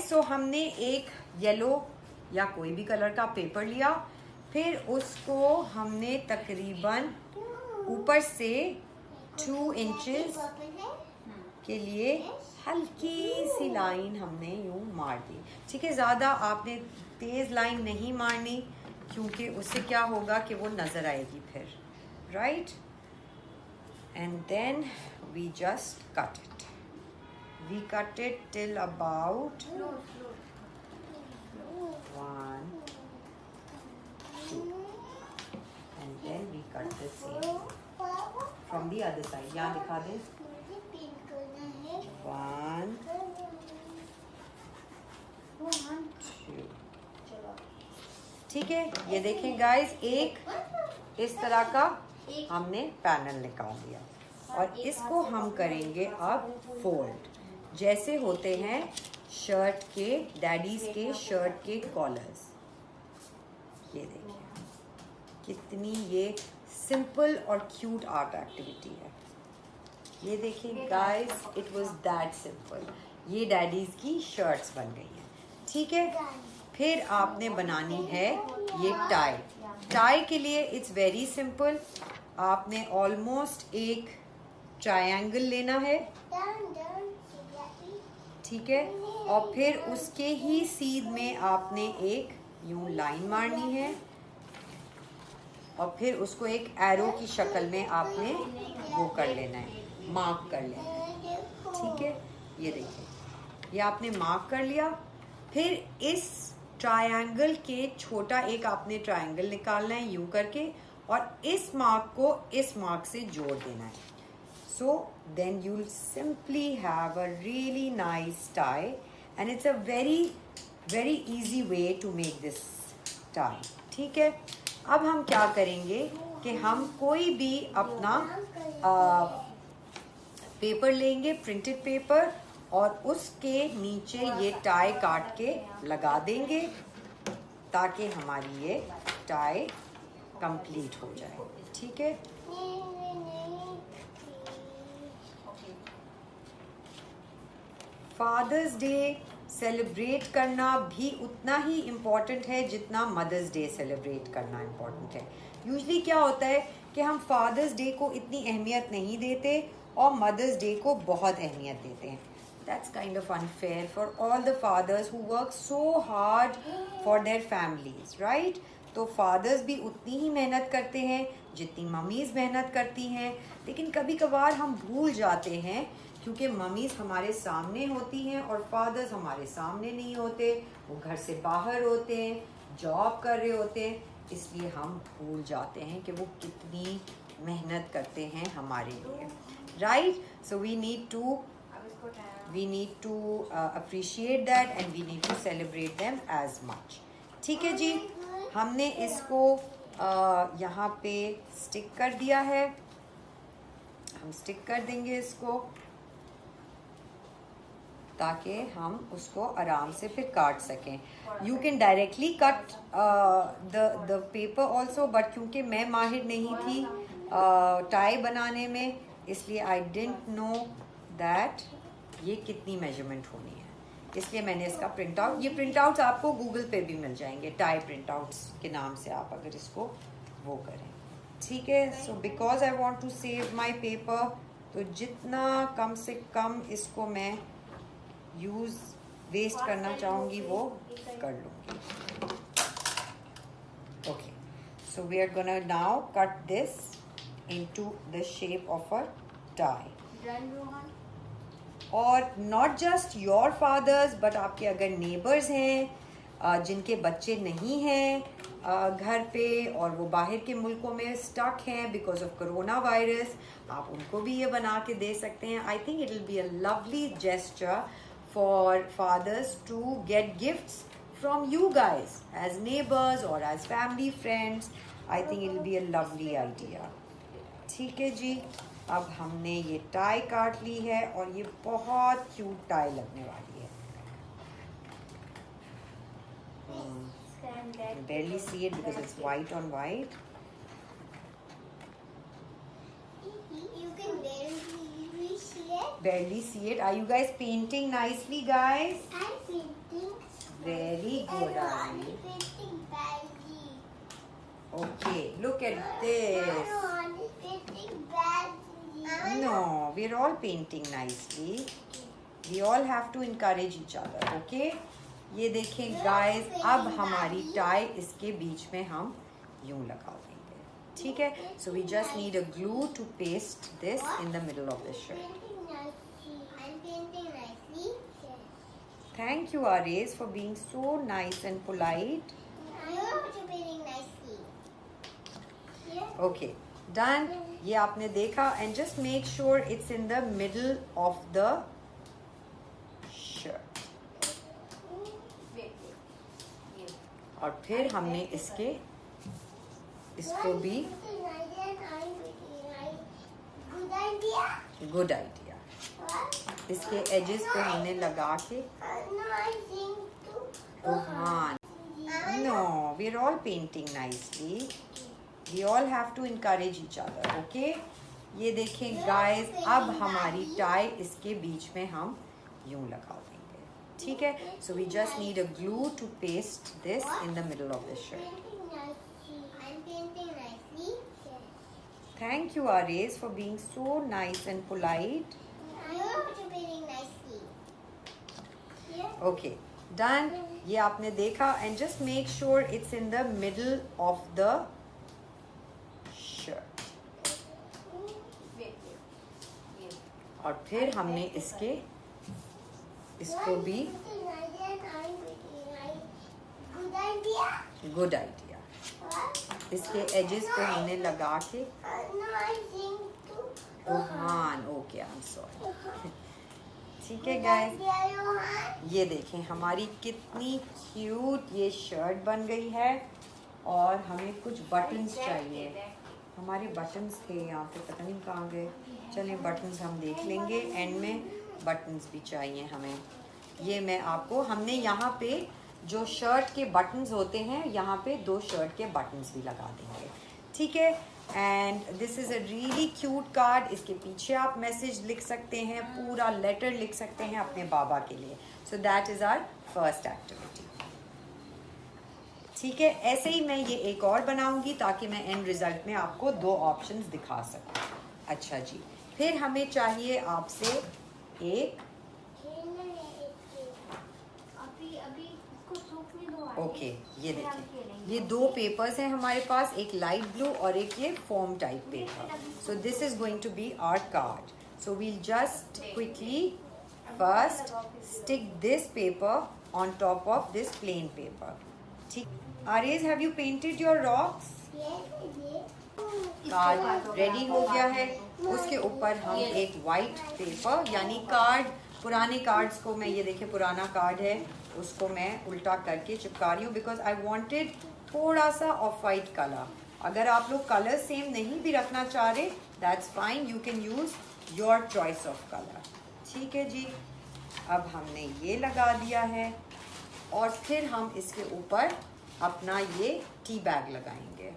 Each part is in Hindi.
सो हमने एक येलो या कोई भी कलर का पेपर लिया, फिर उसको हमने तकरीबन ऊपर से 2 इंचेस के लिए हल्की सी लाइन हमने यूं मार दी। ठीक है, ज़्यादा आपने तेज़ लाइन नहीं मारनी, क्योंकि उससे क्या होगा कि वो नज़र आएगी फिर, right. And then we just cut it, we cut it till about 1, 2 and then we cut the same from the other side. यहाँ दिखा दे, 1, 2। ठीक है, ये देखें गाइस, एक इस तरह का हमने पैनल निकाल लिया और इसको हम करेंगे अब फोल्ड, जैसे होते हैं शर्ट के, डैडीज के शर्ट के कॉलर्स। ये देखिए कितनी ये सिंपल और क्यूट आर्ट एक्टिविटी है। ये देखिए guys, it was that simple. ये डैडीज की शर्ट्स बन गई हैं। ठीक है, फिर आपने बनानी है ये टाई। टाई के लिए इट्स वेरी सिंपल, आपने ऑलमोस्ट एक ट्रायंगल लेना है, ठीक है, और फिर उसके ही सीध में आपने एक यूं लाइन मारनी है और फिर उसको एक एरो की शक्ल में आपने वो कर लेना है, मार्क कर लेना है। ठीक है, ये देखिए, ये आपने मार्क कर लिया। फिर इस ट्रायंगल के छोटा एक आपने ट्रायंगल निकालना है यूं करके, और इस मार्क को इस मार्क से जोड़ देना है। So then you'll simply have a really nice tie, and it's a very easy way to make this tie. ठीक है, अब हम क्या करेंगे कि हम कोई भी अपना पेपर लेंगे, प्रिंटेड पेपर, और उसके नीचे ये टाई काट के लगा देंगे ताकि हमारी ये टाई कंप्लीट हो जाए। ठीक है, फादर्स डे सेलिब्रेट करना भी उतना ही इम्पॉर्टेंट है जितना मदर्स डे सेलिब्रेट करना इम्पॉर्टेंट है। यूजुअली क्या होता है कि हम फादर्स डे को इतनी अहमियत नहीं देते और मदर्स डे को बहुत अहमियत देते हैं। That's kind of unfair for all the fathers who work so hard for their families, right. तो फादर्स भी उतनी ही मेहनत करते हैं जितनी मम्मीज़ मेहनत करती हैं, लेकिन कभी कभार हम भूल जाते हैं क्योंकि मम्मीज़ हमारे सामने होती हैं और फादर्स हमारे सामने नहीं होते, वो घर से बाहर होते हैं, जॉब कर रहे होते हैं, इसलिए हम भूल जाते हैं कि वो कितनी मेहनत करते हैं हमारे लिए, right. So we need to appreciate that and we need to celebrate them as much. ठीक है जी, हमने इसको यहाँ पे स्टिक कर दिया है, हम स्टिक कर देंगे इसको ताकि हम उसको आराम से फिर काट सकें। You can directly cut the paper also, but क्योंकि मैं माहिर नहीं थी टाई बनाने में, इसलिए आई डिडंट नो दैट ये कितनी मेजरमेंट होनी है, इसलिए मैंने इसका प्रिंट आउट, ये प्रिंट आउट्स आपको गूगल पे भी मिल जाएंगे, टाई प्रिंट आउट्स के नाम से, आप अगर इसको वो करें। ठीक है, so because I want to save my paper, तो जितना कम से कम इसको मैं वेस्ट करना चाहूँगी वो कर लूँगी। Okay, so we are gonna now cut this into the shape of a tie. और not just your fathers, but आपके अगर नेबर्स हैं जिनके बच्चे नहीं हैं घर पे और वो बाहर के मुल्कों में स्टक हैं बिकॉज ऑफ कोरोना वायरस, आप उनको भी ये बना के दे सकते हैं। I think it will be a lovely gesture for fathers to get gifts from you guys as neighbors or as family friends. I think it will be a lovely idea. ठीक है जी, अब हमने ये टाई काट ली है और ये बहुत क्यूट टाई लगने वाली है। You barely see it because it's white on white. You can barely see it. Barely see it. Are you guys painting nicely, guys? I'm painting good, Ari. Painting badly. Okay, look at this. Painting badly. No, we're all painting nicely. We all have to encourage each other, okay? ये देखें guys, अब हमारी tie इसके बीच में हम यूं लगा देंगे, ठीक है? So we just need a glue to paste this in the middle of the shirt. Painting nicely. I'm painting nicely. Thank you, Ares, for being so nice and polite. You're also painting nicely. Yeah. Okay, done. ये आपने देखा, and just make sure it's in the middle of the shirt. और फिर हमने इसको भी Good idea. Good idea What? इसके एजेस को हमने लगा के No, I think too. हाँ no we are all painting nicely we all have to encourage each other okay ये देखें गाइस अब हमारी टाई इसके बीच में हम यूं लगा देंगे ठीक है so we just need a glue to paste this in the middle of the shirt Painting nicely. I'm painting nicely. Thank you Ares for being so nice and polite. You're also painting nicely. Yeah. Okay, done. ये आपने देखा and just make sure it's in the middle of the shirt. और फिर हमने इसको भी Good idea. Good idea What? इसके एजेस को हमने लगा के No, I think too. Rohan okay I am sorry ठीक है गाइस ये देखें हमारी कितनी क्यूट ये शर्ट बन गई है और हमें कुछ बटन्स चाहिए हमारे बटन्स थे यहाँ पे पता नहीं कहाँ गए चलें बटन्स हम देख लेंगे एंड में बटन्स भी चाहिए हमें ये मैं आपको हमने यहाँ पे जो शर्ट के बटन्स होते हैं यहाँ पे 2 शर्ट के बटन्स भी लगा देंगे ठीक है and this is a really cute card इसके पीछे आप मैसेज लिख सकते हैं पूरा लेटर लिख सकते हैं अपने बाबा के लिए so that is our first activity ठीक है ऐसे ही मैं ये एक और बनाऊंगी ताकि मैं एंड रिजल्ट में आपको 2 ऑप्शंस दिखा सकूं अच्छा जी फिर हमें चाहिए आपसे एक ओके ये देखिए ये 2 पेपर्स हैं हमारे पास एक लाइट ब्लू और एक ये foam type paper so this is going to be our card so we'll just quickly first stick this paper on top of this plain paper ठीक Ares, have you painted your rocks? Card ready हो गया है उसके ऊपर हम एक वाइट पेपर यानी कार्ड पुराने कार्ड्स को मैं ये देखिए पुराना कार्ड है उसको मैं उल्टा करके चिपका रही हूँ बिकॉज आई वांटेड थोड़ा सा ऑफ वाइट कलर अगर आप लोग कलर सेम नहीं भी रखना चाह रहे that's fine you can use your choice of colour ठीक है जी अब हमने ये लगा दिया है और फिर हम इसके ऊपर अपना ये टी बैग लगाएंगे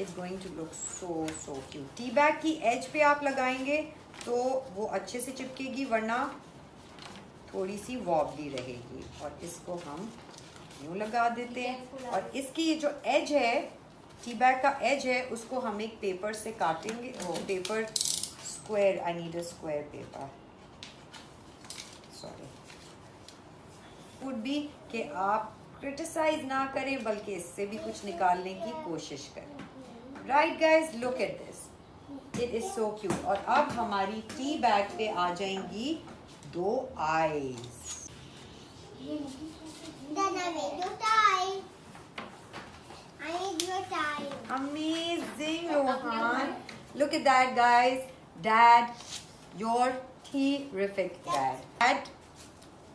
it's going to look so cute tea bag की एज पे आप लगाएंगे तो वो अच्छे से चिपकेगी वरना थोड़ी सी वॉबली रहेगी और इसको हम यूँ लगा देते हैं और इसकी ये जो एज है टी बैग का एज है उसको हम एक पेपर से काटेंगे वो paper square I need a square paper sorry would be कि आप क्रिटिसाइज ना करें बल्कि इससे भी कुछ निकालने की कोशिश करें right guys look at this it is so cute और अब हमारी टी बैग पे आ जाएंगी 2 eyes. Then I made your tie. I made your tie. Amazing, Rohan. Look at that, guys. Dad, you're terrific, Dad. Dad,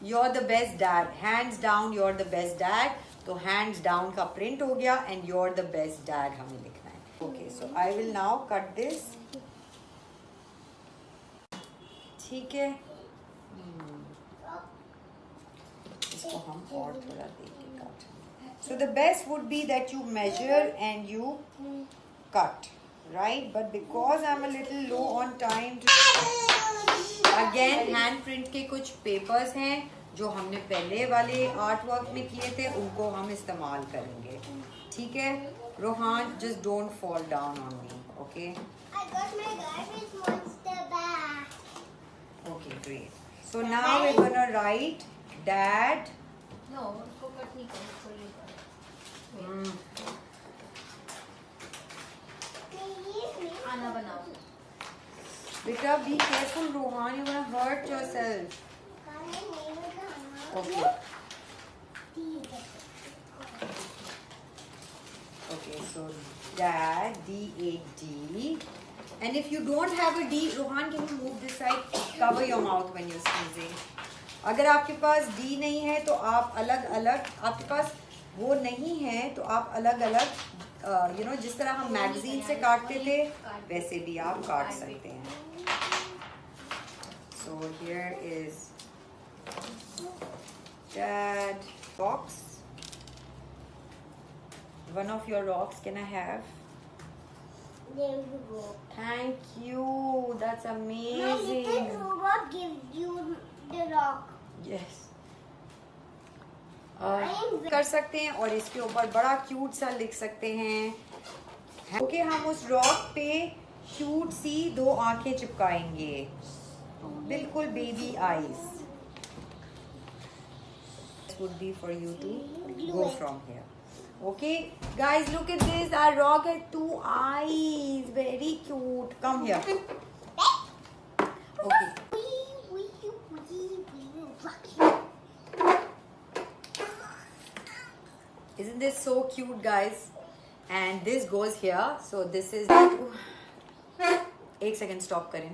you're the best dad. Hands down, you're the best dad. तो hands down का print हो गया and you're the best dad हमें लिखना है. Okay, so I will now cut this. ठीक है. इसको हम और थोड़ा देके काट so the best would be that you measure and you cut right but because I'm a little low on time to... again hand print के कुछ papers हैं जो हमने पहले वाले आर्ट वर्क में किए थे उनको हम इस्तेमाल करेंगे, ठीक है? Rohan, just don't fall down on me, okay? I got my garbage monster back. Okay, great. So now we're gonna write Dad. No, उसको कट नहीं करो, उसको ये करो। Please, आना बनाओ। Beta, be careful, Rohan. You're gonna hurt yourself. Okay. Okay, so Dad, D-A-D. And if you don't have a D, Rohan, can you move this side? Cover your mouth when you're sneezing. अगर आपके पास D नहीं है तो आप अलग अलग, आपके पास वो नहीं है तो आप अलग अलग जिस तरह हम मैगजीन से काटते थे वैसे भी आप काट सकते हैं. So here is Dad box. One of your rocks, can I have? there you go. Thank you. That's My amazing. little robot gives you the rock. Yes. कर सकते हैं और इसके ऊपर बड़ा क्यूट सा लिख सकते हैं. ओके, हम उस रॉक पे क्यूट सी 2 आंखें चिपकाएंगे, बिल्कुल baby eyes. This would be for you to go from here. Okay, guys, look at this. Our rock has 2 eyes. Very cute. Come here. Okay. Isn't this so cute, guys? And this goes here. So this is. एक सेकेंड स्टॉप करें.